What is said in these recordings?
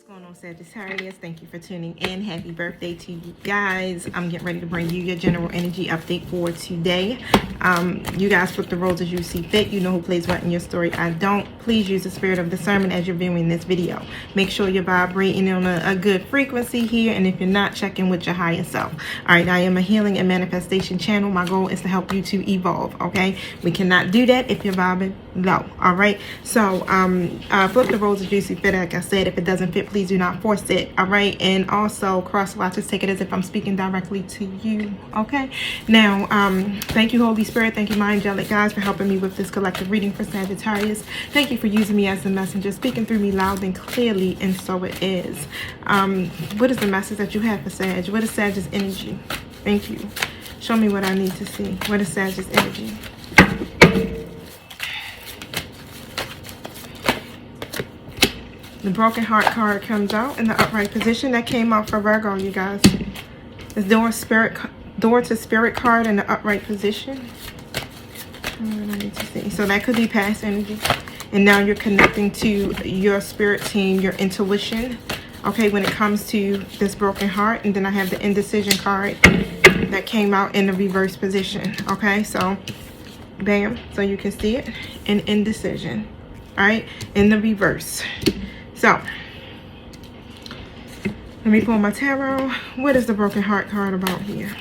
What's going on, Sagittarius? Thank you for tuning in. Happy birthday to you guys. I'm getting ready to bring you your general energy update for today. You guys flip the roles as you see fit. You know who plays what in your story. I don't. Please use the spirit of discernment as you're viewing this video. Make sure you're vibrating on a good frequency here, and if you're not, check in with your higher self. All right, I am a healing and manifestation channel. My goal is to help you to evolve, okay? We cannot do that if you're vibing low, all right? So flip the roles as you see fit. Like I said, if it doesn't fit, please do not force it, all right? And also cross watches, take it as if I'm speaking directly to you, okay? Now thank you, Holy Spirit. Thank you, my angelic guides, for helping me with this collective reading for Sagittarius. Thank you for using me as the messenger, speaking through me loud and clearly, and so it is. What is the message that you have for Sag? What is Sag's energy? Thank you. Show me what I need to see. What is Sag's energy? The broken heart card comes out in the upright position. That came out for Virgo, you guys. The door to spirit card in the upright position. What I need to see. So that could be past energy. And now you're connecting to your spirit team, your intuition. Okay, when it comes to this broken heart. And then I have the indecision card that came out in the reverse position. Okay, so bam. So you can see it in indecision. All right, in the reverse. So, let me pull my tarot. What is the broken heart card about here?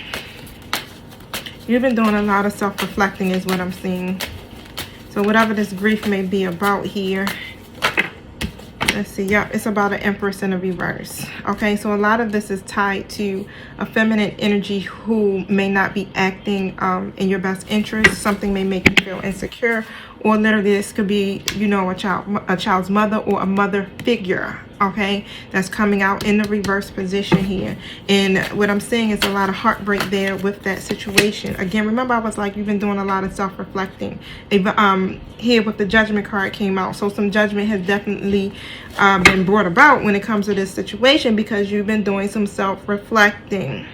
You've been doing a lot of self-reflecting is what I'm seeing. So whatever this grief may be about here, let's see. Yep, it's about an Empress in a reverse. Okay, so a lot of this is tied to a feminine energy who may not be acting in your best interest. Something may make you feel insecure, or literally this could be, you know, a child's mother or a mother figure. Okay, that's coming out in the reverse position here. And what I'm seeing is a lot of heartbreak there with that situation. Again, remember I was like, you've been doing a lot of self-reflecting. Here with the judgment card came out. So some judgment has definitely been brought about when it comes to this situation, because you've been doing some self-reflecting.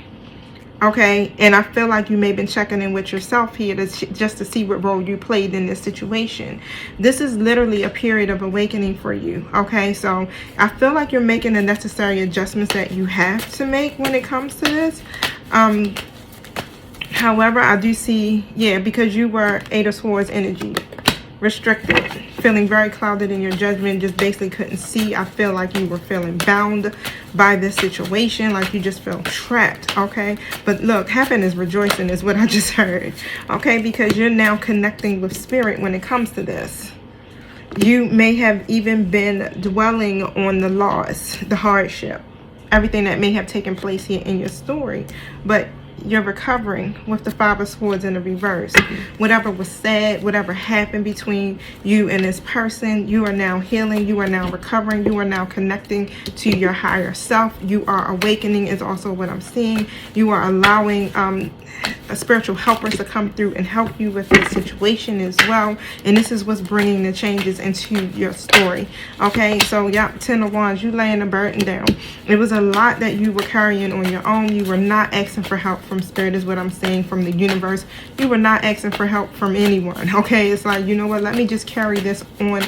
Okay, and I feel like you may have been checking in with yourself here just to see what role you played in this situation. This is literally a period of awakening for you. Okay, so I feel like you're making the necessary adjustments that you have to make when it comes to this. However, I do see, yeah, because you were Eight of Swords energy, restricted, feeling very clouded in your judgment, just basically couldn't see. I feel like you were feeling bound by this situation, like you just felt trapped. Okay, but look, heaven is rejoicing is what I just heard. Okay, because you're now connecting with spirit when it comes to this. You may have even been dwelling on the loss, the hardship, everything that may have taken place here in your story, but you're recovering with the Five of Swords in the reverse. Whatever was said, whatever happened between you and this person, you are now healing, you are now recovering, you are now connecting to your higher self. You are awakening is also what I'm seeing. You are allowing spiritual helpers to come through and help you with this situation as well. And this is what's bringing the changes into your story. Okay, so yeah, 10 of Wands, you laying the burden down. It was a lot that you were carrying on your own. You were not asking for help from spirit is what I'm saying, from the universe. You were not asking for help from anyone. Okay, it's like, you know what, let me just carry this on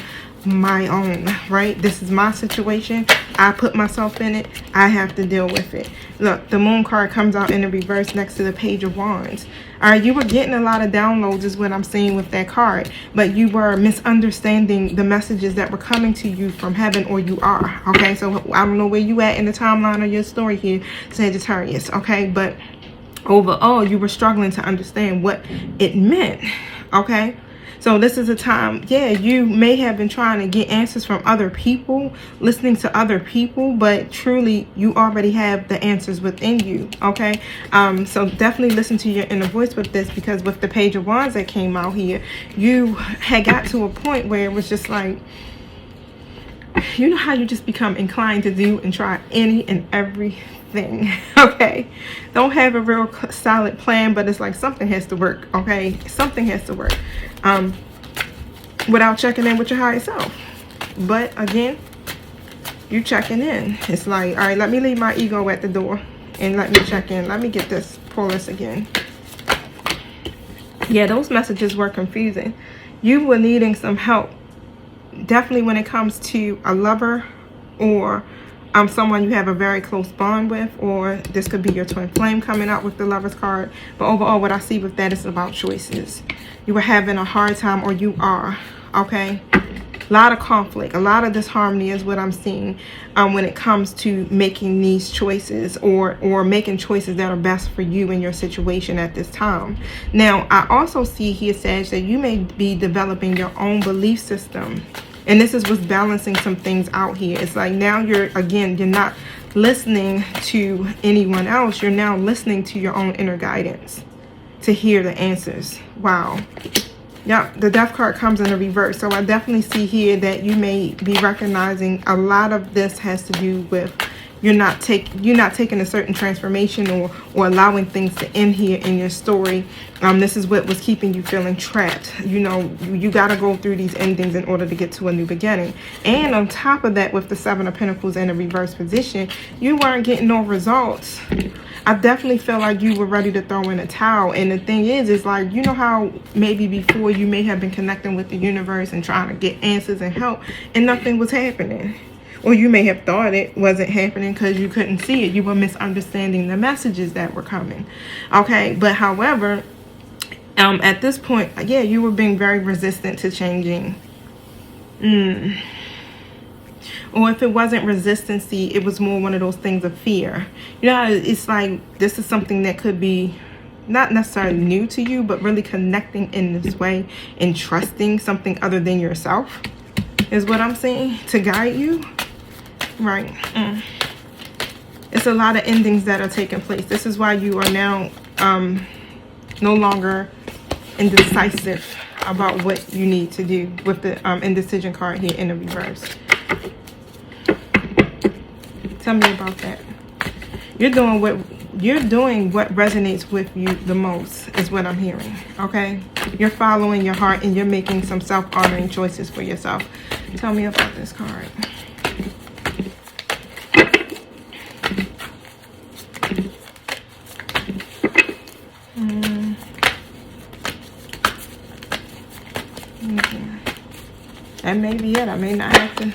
my own, right? This is my situation. I put myself in it. I have to deal with it. Look, the Moon card comes out in the reverse next to the Page of Wands. All right, you were getting a lot of downloads is what I'm seeing with that card, but you were misunderstanding the messages that were coming to you from heaven, or you are. Okay, so I don't know where you at in the timeline of your story here, Sagittarius. Okay, but overall you were struggling to understand what it meant. Okay, so this is a time, yeah, you may have been trying to get answers from other people, listening to other people, but truly you already have the answers within you. Okay, so definitely listen to your inner voice with this, because with the Page of Wands that came out here, you had got to a point where it was just like, you know how you just become inclined to do and try any and everything. Okay, don't have a real solid plan, but it's like something has to work. Okay, something has to work without checking in with your higher self. But again, you checking in. It's like, all right, let me leave my ego at the door and let me check in. Let me get this, pull this again. Yeah, those messages were confusing. You were needing some help, definitely when it comes to a lover or someone you have a very close bond with, or this could be your twin flame coming out with the Lovers card. But overall, what I see with that is about choices. You were having a hard time, or you are, okay? A lot of conflict, a lot of disharmony is what I'm seeing when it comes to making these choices, or making choices that are best for you in your situation at this time. Now, I also see here, Sag, that you may be developing your own belief system. And this is what's balancing some things out here. It's like now you're not listening to anyone else. You're now listening to your own inner guidance to hear the answers. Wow. Yep, the Death card comes in the reverse. So I definitely see here that you may be recognizing a lot of this has to do with you're not taking a certain transformation, or allowing things to end here in your story. This is what was keeping you feeling trapped. You know, you got to go through these endings in order to get to a new beginning. And on top of that, with the Seven of Pentacles in a reverse position, you weren't getting no results. I definitely feel like you were ready to throw in a towel. And the thing is like, you know how maybe before you may have been connecting with the universe and trying to get answers and help, and nothing was happening. Or you may have thought it wasn't happening because you couldn't see it. You were misunderstanding the messages that were coming. Okay, but however, at this point, yeah, you were being very resistant to changing. Or if it wasn't resistancy, it was more one of those things of fear. You know, it's like this is something that could be not necessarily new to you, but really connecting in this way and trusting something other than yourself is what I'm saying, to guide you. Right. It's a lot of endings that are taking place. This is why you are now no longer indecisive about what you need to do with the indecision card here in the reverse. Tell me about that. You're doing what resonates with you the most is what I'm hearing. Okay? You're following your heart, and you're making some self-honoring choices for yourself. Tell me about this card. That may be it. I may not have to.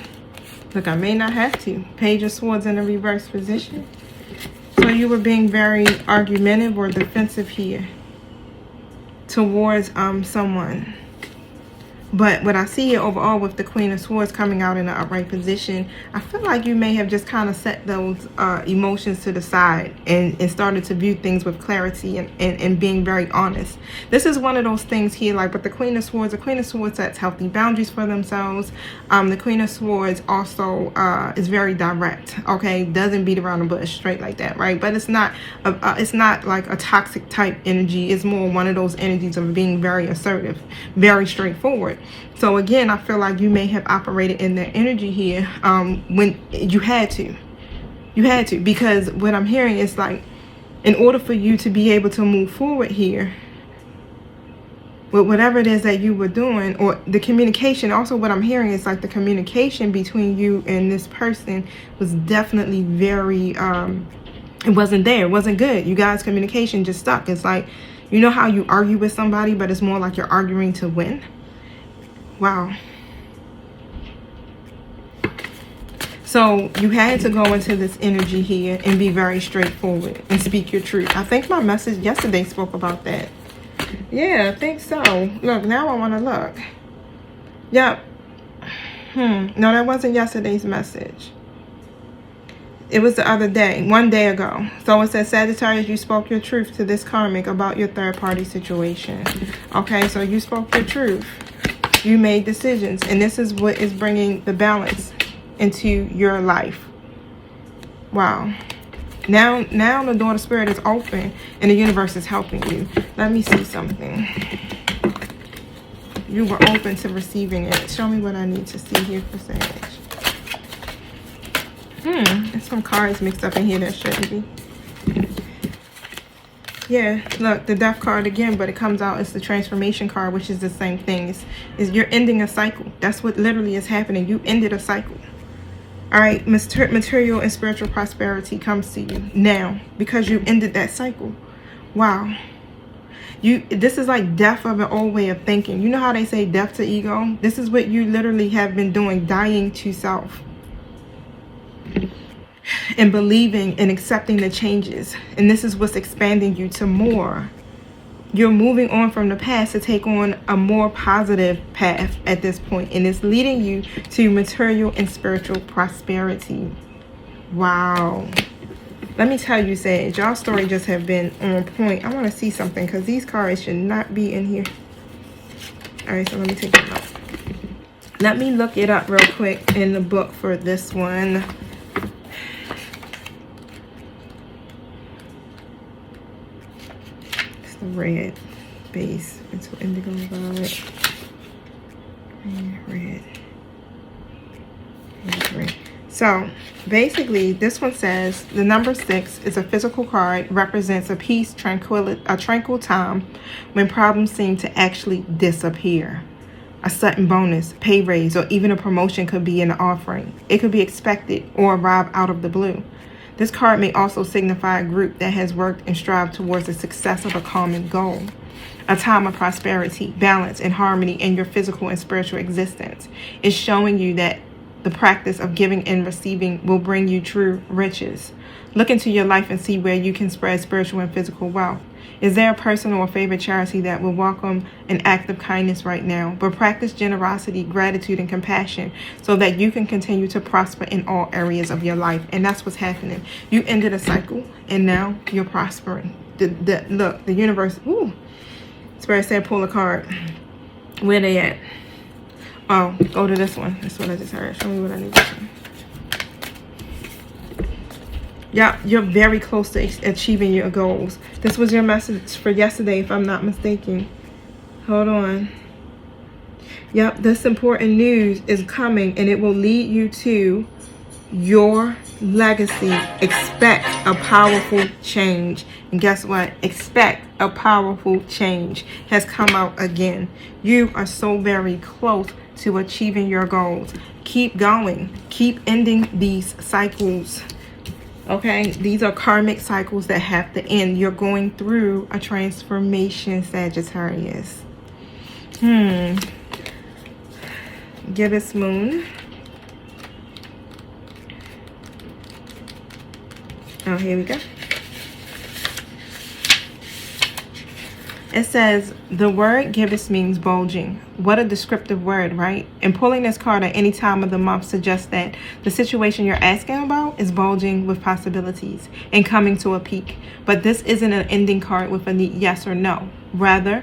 Look, I may not have to. Page of Swords in a reverse position. So you were being very argumentative or defensive here towards someone. But what I see here overall with the Queen of Swords coming out in an upright position, I feel like you may have just kind of set those emotions to the side and started to view things with clarity and being very honest. This is one of those things here, like with the Queen of Swords sets healthy boundaries for themselves. The Queen of Swords also is very direct, okay? Doesn't beat around the bush, straight like that, right? But it's not like a toxic type energy. It's more one of those energies of being very assertive, very straightforward. So again, I feel like you may have operated in that energy here when you had to. Because what I'm hearing is like, in order for you to be able to move forward here with whatever it is that you were doing, or the communication, also what I'm hearing is like the communication between you and this person was definitely very, it wasn't there. It wasn't good. You guys' communication just stuck. It's like, you know how you argue with somebody, but it's more like you're arguing to win. Wow. So you had to go into this energy here and be very straightforward and speak your truth. I think my message yesterday spoke about that. Yeah, I think so. Look, now I want to look. Yep. No, that wasn't yesterday's message. It was the other day, 1 day ago. So it says, Sagittarius, you spoke your truth to this karmic about your third party situation. Okay, so you spoke your truth. You made decisions, and this is what is bringing the balance into your life. Wow. Now the door to spirit is open, and the universe is helping you. Let me see something. You were open to receiving it. Show me what I need to see here for Sag. There's some cards mixed up in here that shouldn't be. Yeah, look, the Death card again, but it comes out as the Transformation card, which is the same thing. Is you're ending a cycle. That's what literally is happening. You ended a cycle. All right, material and spiritual prosperity comes to you now because you ended that cycle. Wow. This is like death of an old way of thinking. You know how they say death to ego? This is what you literally have been doing, dying to self. and believing and accepting the changes. And this is what's expanding you to more. You're moving on from the past to take on a more positive path at this point, and it's leading you to material and spiritual prosperity. Wow. Let me tell you, Sage, y'all story just have been on point. I want to see something because these cards should not be in here. All right, so let me take them out. Let me look it up real quick in the book for this one. It's the red base. It's indigo violet. Red. Red. So basically, this one says the number 6 is a physical card, represents a peace, a tranquil time when problems seem to actually disappear. A sudden bonus, pay raise, or even a promotion could be an offering. It could be expected or arrive out of the blue. This card may also signify a group that has worked and strived towards the success of a common goal. A time of prosperity, balance, and harmony in your physical and spiritual existence. It's showing you that the practice of giving and receiving will bring you true riches. Look into your life and see where you can spread spiritual and physical wealth. Is there a person or a favorite charity that will welcome an act of kindness right now? But practice generosity, gratitude, and compassion so that you can continue to prosper in all areas of your life. And that's what's happening. You ended a cycle, and now you're prospering. Look, the universe, ooh, Spirit said pull a card. Where they at? Oh, go to this one. That's what I just heard. Show me what I need to see. Yeah, you're very close to achieving your goals. This was your message for yesterday, if I'm not mistaken. Hold on. Yep, this important news is coming, and it will lead you to your legacy. Expect a powerful change. And guess what? Expect a powerful change has come out again. You are so very close to achieving your goals. Keep going. Keep ending these cycles. Okay, these are karmic cycles that have to end. You're going through a transformation, Sagittarius. Gibbous moon. Oh, here we go. It says the word gibbous means bulging. What a descriptive word, right? And pulling this card at any time of the month suggests that the situation you're asking about is bulging with possibilities and coming to a peak. But this isn't an ending card with a neat yes or no. Rather,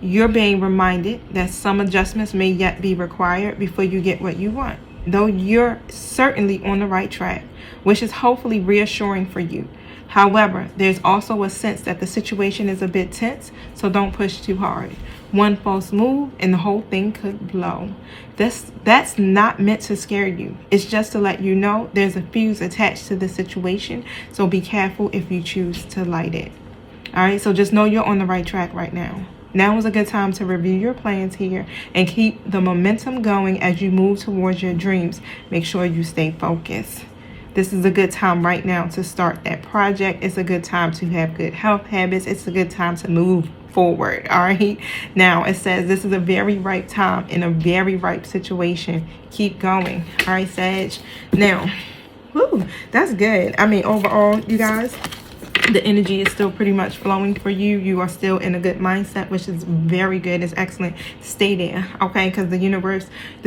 you're being reminded that some adjustments may yet be required before you get what you want. Though you're certainly on the right track, which is hopefully reassuring for you. However, there's also a sense that the situation is a bit tense, so don't push too hard. One false move and the whole thing could blow. That's not meant to scare you. It's just to let you know there's a fuse attached to the situation, so be careful if you choose to light it. All right, so just know you're on the right track right now. Now is a good time to review your plans here and keep the momentum going as you move towards your dreams. Make sure you stay focused. This is a good time right now to start that project. It's a good time to have good health habits. It's a good time to move forward. All right. Now it says this is a very ripe time in a very ripe situation. Keep going. All right, Sag. Now, whoo, that's good. I mean, overall, you guys, the energy is still pretty much flowing for you. You are still in a good mindset, which is very good. It's excellent. Stay there. Okay. Because the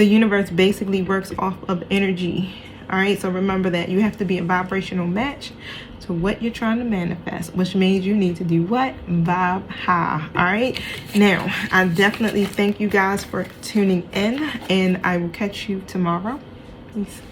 universe basically works off of energy. All right, so remember that you have to be a vibrational match to what you're trying to manifest, which means you need to do what? Vibe high. All right, now I definitely thank you guys for tuning in, and I will catch you tomorrow. Peace.